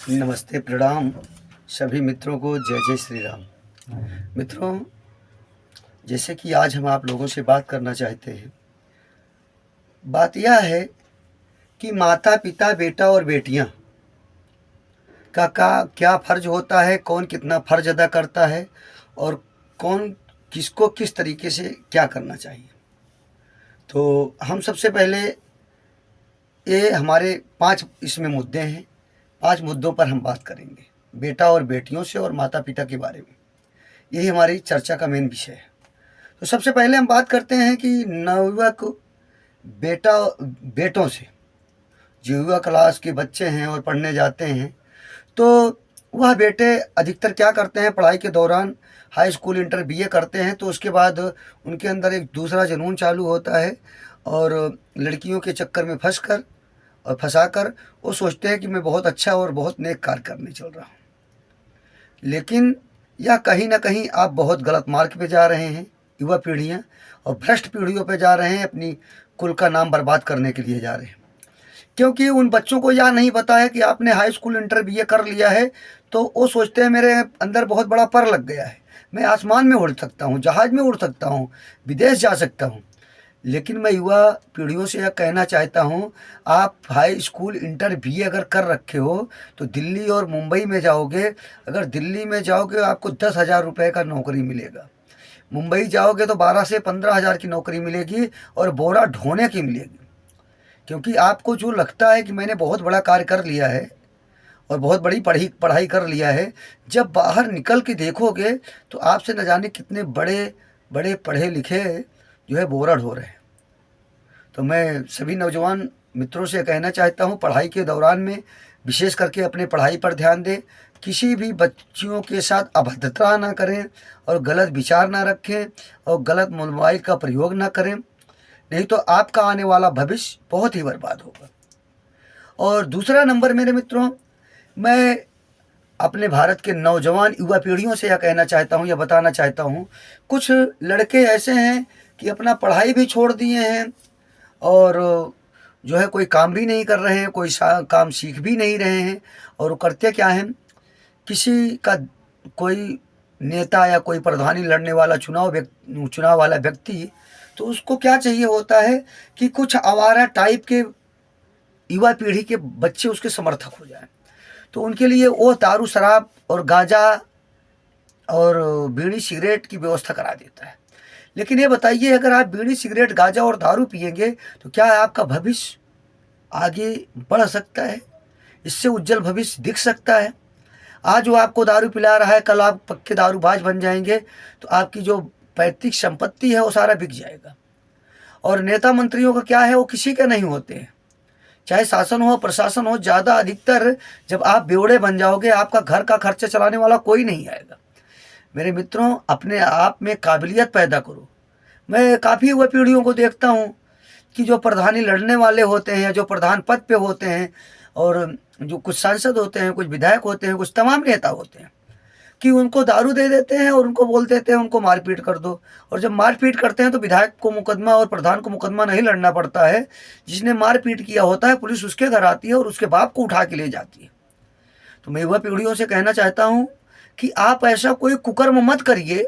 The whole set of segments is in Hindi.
नमस्ते, प्रणाम सभी मित्रों को। जय जय श्री राम। मित्रों, जैसे कि आज हम आप लोगों से बात करना चाहते हैं, बात यह है कि माता पिता, बेटा और बेटियां का क्या फ़र्ज होता है, कौन कितना फ़र्ज अदा करता है और कौन किसको किस तरीके से क्या करना चाहिए। तो हम सबसे पहले ये हमारे 5 इसमें मुद्दे हैं। 5 मुद्दों पर हम बात करेंगे, बेटा और बेटियों से और माता पिता के बारे में। यही हमारी चर्चा का मेन विषय है। तो सबसे पहले हम बात करते हैं कि नवयुवक बेटों से, जो युवा क्लास के बच्चे हैं और पढ़ने जाते हैं, तो वह बेटे अधिकतर क्या करते हैं, पढ़ाई के दौरान हाई स्कूल इंटर बीए करते हैं तो उसके बाद उनके अंदर एक दूसरा जुनून चालू होता है और लड़कियों के चक्कर में फंसाकर वो सोचते हैं कि मैं बहुत अच्छा और बहुत नेक कार्य करने चल रहा हूँ। लेकिन यह कहीं ना कहीं आप बहुत गलत मार्ग पे जा रहे हैं। युवा पीढ़ियाँ और भ्रष्ट पीढ़ियों पे जा रहे हैं, अपनी कुल का नाम बर्बाद करने के लिए जा रहे हैं। क्योंकि उन बच्चों को यह नहीं पता है कि आपने हाई स्कूल इंटर बीए कर लिया है तो वो सोचते हैं मेरे अंदर बहुत बड़ा पर लग गया है, मैं आसमान में उड़ सकता हूँ, जहाज़ में उड़ सकता हूँ, विदेश जा सकता हूँ। लेकिन मैं युवा पीढ़ियों से यह कहना चाहता हूँ, आप हाई स्कूल इंटर बीए अगर कर रखे हो तो दिल्ली और मुंबई में जाओगे। अगर दिल्ली में जाओगे आपको 10,000 रुपये का नौकरी मिलेगा, मुंबई जाओगे तो 12 से 15,000 की नौकरी मिलेगी और बोरा ढोने की मिलेगी। क्योंकि आपको जो लगता है कि मैंने बहुत बड़ा कार्य कर लिया है और बहुत बड़ी पढ़ाई कर लिया है, जब बाहर निकल के देखोगे तो आपसे न जाने कितने बड़े बड़े पढ़े लिखे जो है बोरा ढो रहे हैं। तो मैं सभी नौजवान मित्रों से कहना चाहता हूँ, पढ़ाई के दौरान में विशेष करके अपने पढ़ाई पर ध्यान दें, किसी भी बच्चियों के साथ अभद्रता ना करें और गलत विचार ना रखें और गलत मोबाइल का प्रयोग ना करें, नहीं तो आपका आने वाला भविष्य बहुत ही बर्बाद होगा। और दूसरा नंबर मेरे मित्रों, मैं अपने भारत के नौजवान युवा पीढ़ियों से यह कहना चाहता हूँ, यह बताना चाहता हूँ, कुछ लड़के ऐसे हैं कि अपना पढ़ाई भी छोड़ दिए हैं और जो है कोई काम भी नहीं कर रहे हैं, कोई काम सीख भी नहीं रहे हैं। और वो करते क्या हैं, किसी का कोई नेता या कोई प्रधानी लड़ने वाला चुनाव वाला व्यक्ति, तो उसको क्या चाहिए होता है कि कुछ आवारा टाइप के युवा पीढ़ी के बच्चे उसके समर्थक हो जाएं। तो उनके लिए वो दारू शराब और गांजा और बीड़ी सिगरेट की व्यवस्था करा देता है। लेकिन ये बताइए, अगर आप बीड़ी सिगरेट गांजा और दारू पिएंगे तो क्या आपका भविष्य आगे बढ़ सकता है? इससे उज्जवल भविष्य दिख सकता है? आज वो आपको दारू पिला रहा है, कल आप पक्के दारूबाज बन जाएंगे तो आपकी जो पैतृक संपत्ति है वो सारा बिक जाएगा। और नेता मंत्रियों का क्या है, वो किसी के नहीं होते हैं, चाहे शासन हो प्रशासन हो, ज़्यादा अधिकतर जब आप बेवड़े बन जाओगे आपका घर का खर्चा चलाने वाला कोई नहीं आएगा। मेरे मित्रों, अपने आप में काबिलियत पैदा करो। मैं काफ़ी युवा पीढ़ियों को देखता हूँ कि जो प्रधानी लड़ने वाले होते हैं, जो प्रधान पद पे होते हैं और जो कुछ सांसद होते हैं, कुछ विधायक होते हैं, कुछ तमाम नेता होते हैं, कि उनको दारू दे देते हैं और उनको बोल देते हैं उनको मारपीट कर दो। और जब मारपीट करते हैं तो विधायक को मुकदमा और प्रधान को मुकदमा नहीं लड़ना पड़ता है, जिसने मारपीट किया होता है पुलिस उसके घर आती है और उसके बाप को उठा के ले जाती है। तो मैं युवा पीढ़ियों से कहना चाहता हूँ कि आप ऐसा कोई कुकर्म मत करिए,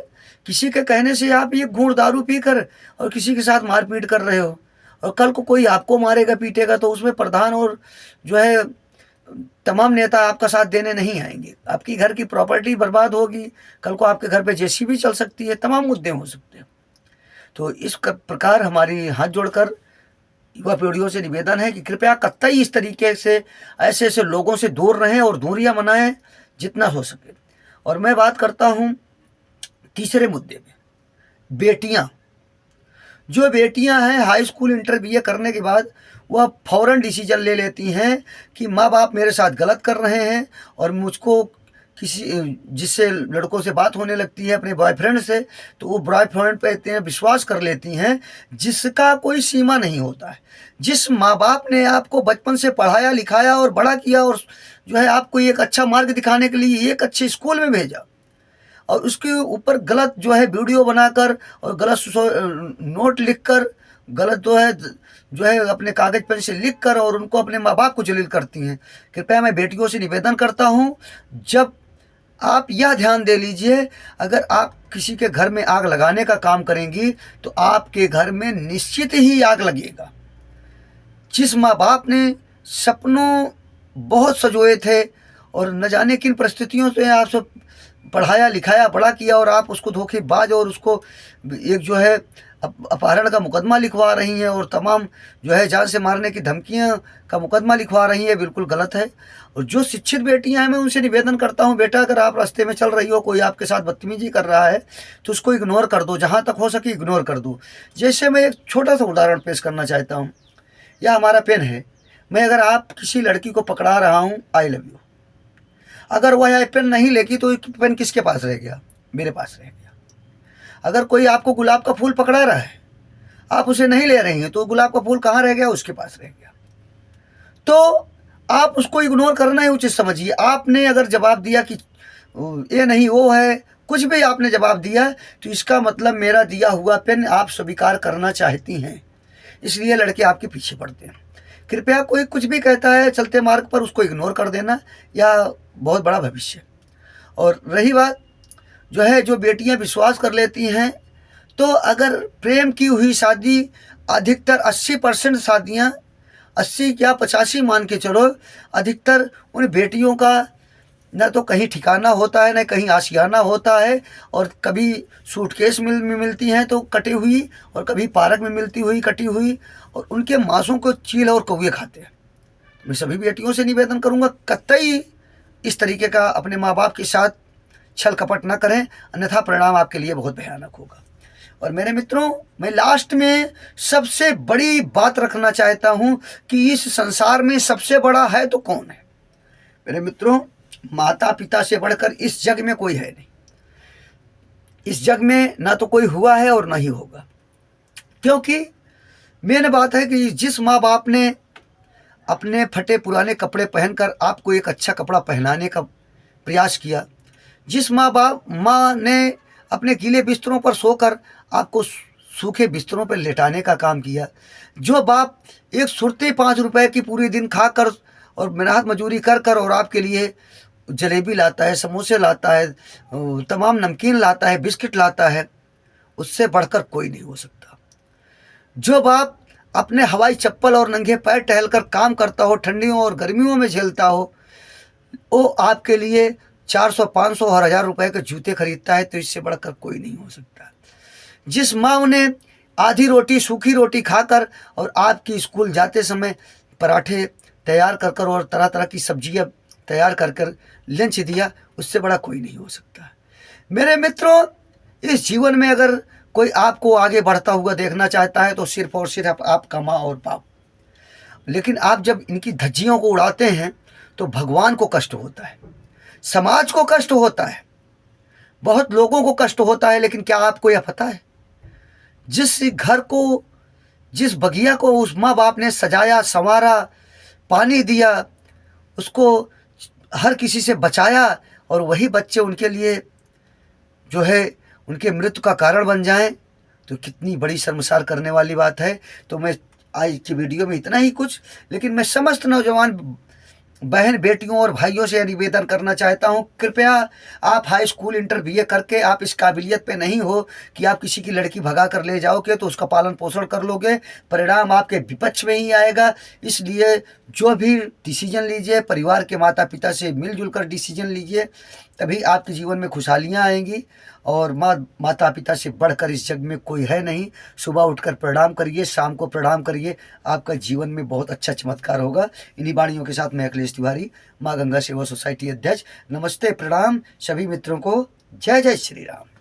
किसी के कहने से आप ये घूंट दारू पीकर और किसी के साथ मारपीट कर रहे हो और कल को कोई आपको मारेगा पीटेगा तो उसमें प्रधान और जो है तमाम नेता आपका साथ देने नहीं आएंगे, आपकी घर की प्रॉपर्टी बर्बाद होगी, कल को आपके घर पे जेसीबी चल सकती है, तमाम मुद्दे हो सकते हैं। तो इस प्रकार हमारी हाथ जोड़कर युवा पीढ़ियों से निवेदन है कि कृपया कतई इस तरीके से ऐसे ऐसे लोगों से दूर रहें और दूरियां मनाएं जितना हो सके। और मैं बात करता हूं तीसरे मुद्दे में, बेटियां। जो बेटियां हैं हाई स्कूल इंटर बीए करने के बाद वह फ़ौरन डिसीजन ले लेती हैं कि माँ बाप मेरे साथ गलत कर रहे हैं और मुझको किसी जिससे लड़कों से बात होने लगती है अपने बॉयफ्रेंड से, तो वो बॉयफ्रेंड पे इतने विश्वास कर लेती हैं जिसका कोई सीमा नहीं होता है। जिस माँ बाप ने आपको बचपन से पढ़ाया लिखाया और बड़ा किया और जो है आपको एक अच्छा मार्ग दिखाने के लिए एक अच्छे स्कूल में भेजा और उसके ऊपर गलत जो है वीडियो बनाकर और गलत नोट लिखकर गलत जो है अपने कागज पेन से लिख कर और उनको अपने माँ बाप को जलील करती हैं। कृपया मैं बेटियों से निवेदन करता हूँ, जब आप यह ध्यान दे लीजिए, अगर आप किसी के घर में आग लगाने का काम करेंगी तो आपके घर में निश्चित ही आग लगेगा। जिस माँ बाप ने सपनों बहुत सजोए थे और न जाने किन परिस्थितियों से आप सब पढ़ाया लिखाया बड़ा किया और आप उसको धोखेबाज और उसको एक जो है अपहरण का मुकदमा लिखवा रही हैं और तमाम जो है जान से मारने की धमकियां का मुकदमा लिखवा रही हैं, बिल्कुल गलत है। और जो शिक्षित बेटियां हैं मैं उनसे निवेदन करता हूं, बेटा अगर आप रास्ते में चल रही हो, कोई आपके साथ बदतमीजी कर रहा है तो उसको इग्नोर कर दो, जहां तक हो सके इग्नोर कर दो। जैसे मैं एक छोटा सा उदाहरण पेश करना चाहता हूँ। यह हमारा पेन है, मैं अगर आप किसी लड़की को पकड़ा रहा हूँ आई लव यू, अगर वह यह पेन नहीं लेगी तो पेन किसके पास रह गया? मेरे पास रह गया। अगर कोई आपको गुलाब का फूल पकड़ा रहा है, आप उसे नहीं ले रही हैं, तो गुलाब का फूल कहाँ रह गया? उसके पास रह गया। तो आप उसको इग्नोर करना ही उचित समझिए। आपने अगर जवाब दिया कि ये नहीं वो है, कुछ भी आपने जवाब दिया, तो इसका मतलब मेरा दिया हुआ पेन आप स्वीकार करना चाहती हैं, इसलिए लड़के आपके पीछे पड़ते हैं। कृपया कोई कुछ भी कहता है चलते मार्ग पर, उसको इग्नोर कर देना, या बहुत बड़ा भविष्य। और रही बात जो है, जो बेटियां विश्वास कर लेती हैं, तो अगर प्रेम की हुई शादी, अधिकतर 80% शादियाँ, 80 क्या 85 मान के चलो, अधिकतर उन बेटियों का न तो कहीं ठिकाना होता है, न कहीं आशियाना होता है, और कभी सूटकेस में मिलती हैं तो कटी हुई, और कभी पार्क में मिलती हुई कटी हुई, और उनके मांसों को चील और कौवे खाते हैं। मैं सभी बेटियों से निवेदन करूंगा, कतई इस तरीके का अपने माँ बाप के साथ छल कपट न करें, अन्यथा परिणाम आपके लिए बहुत भयानक होगा। और मेरे मित्रों, मैं लास्ट में सबसे बड़ी बात रखना चाहता हूं कि इस संसार में सबसे बड़ा है तो कौन है? मेरे मित्रों, माता पिता से बढ़कर इस जग में कोई है नहीं। इस जग में ना तो कोई हुआ है और ना ही होगा, क्योंकि मेन बात है कि जिस माँ बाप ने अपने फटे पुराने कपड़े पहनकर आपको एक अच्छा कपड़ा पहनाने का प्रयास किया, जिस माँ ने अपने गीले बिस्तरों पर सोकर आपको सूखे बिस्तरों पर लेटाने का काम किया, जो बाप एक सुरती 5 रुपए की पूरी दिन खाकर और मेहनत मजूरी कर कर और आपके लिए जलेबी लाता है, समोसे लाता है, तमाम नमकीन लाता है, बिस्किट लाता है, उससे बढ़कर कोई नहीं हो सकता। जो बाप अपने हवाई चप्पल और नंगे पैर टहलकर काम करता हो, ठंडियों और गर्मियों में झेलता हो, वो आपके लिए 400, 500 और 1000 रुपए के जूते खरीदता है, तो इससे बढ़कर कोई नहीं हो सकता। जिस माँ ने आधी रोटी सूखी रोटी खाकर और आपकी स्कूल जाते समय पराठे तैयार कर कर और तरह तरह की सब्जियां तैयार कर कर लंच दिया, उससे बड़ा कोई नहीं हो सकता। मेरे मित्रों, इस जीवन में अगर कोई आपको आगे बढ़ता हुआ देखना चाहता है तो सिर्फ और सिर्फ आपका माँ और बाप। लेकिन आप जब इनकी धज्जियों को उड़ाते हैं तो भगवान को कष्ट होता है, समाज को कष्ट होता है, बहुत लोगों को कष्ट होता है। लेकिन क्या आपको यह पता है, जिस घर को, जिस बगिया को उस माँ बाप ने सजाया संवारा, पानी दिया, उसको हर किसी से बचाया, और वही बच्चे उनके लिए जो है उनके मृत्यु का कारण बन जाएं, तो कितनी बड़ी शर्मसार करने वाली बात है। तो मैं आज की वीडियो में इतना ही कुछ, लेकिन मैं समस्त नौजवान बहन बेटियों और भाइयों से निवेदन करना चाहता हूं, कृपया आप हाई स्कूल इंटर बीए करके आप इस काबिलियत पे नहीं हो कि आप किसी की लड़की भगा कर ले जाओगे तो उसका पालन पोषण कर लोगे, परिणाम आपके विपक्ष में ही आएगा। इसलिए जो भी डिसीजन लीजिए, परिवार के माता पिता से मिलजुल कर डिसीजन लीजिए, तभी आपके जीवन में खुशहालियाँ आएंगी। और माता पिता से बढ़कर इस जग में कोई है नहीं। सुबह उठकर प्रणाम करिए, शाम को प्रणाम करिए, आपका जीवन में बहुत अच्छा चमत्कार होगा। इन्हीं वाणियों के साथ मैं अखिलेश तिवारी, माँ गंगा सेवा सोसाइटी अध्यक्ष, नमस्ते प्रणाम सभी मित्रों को। जय जय श्री राम।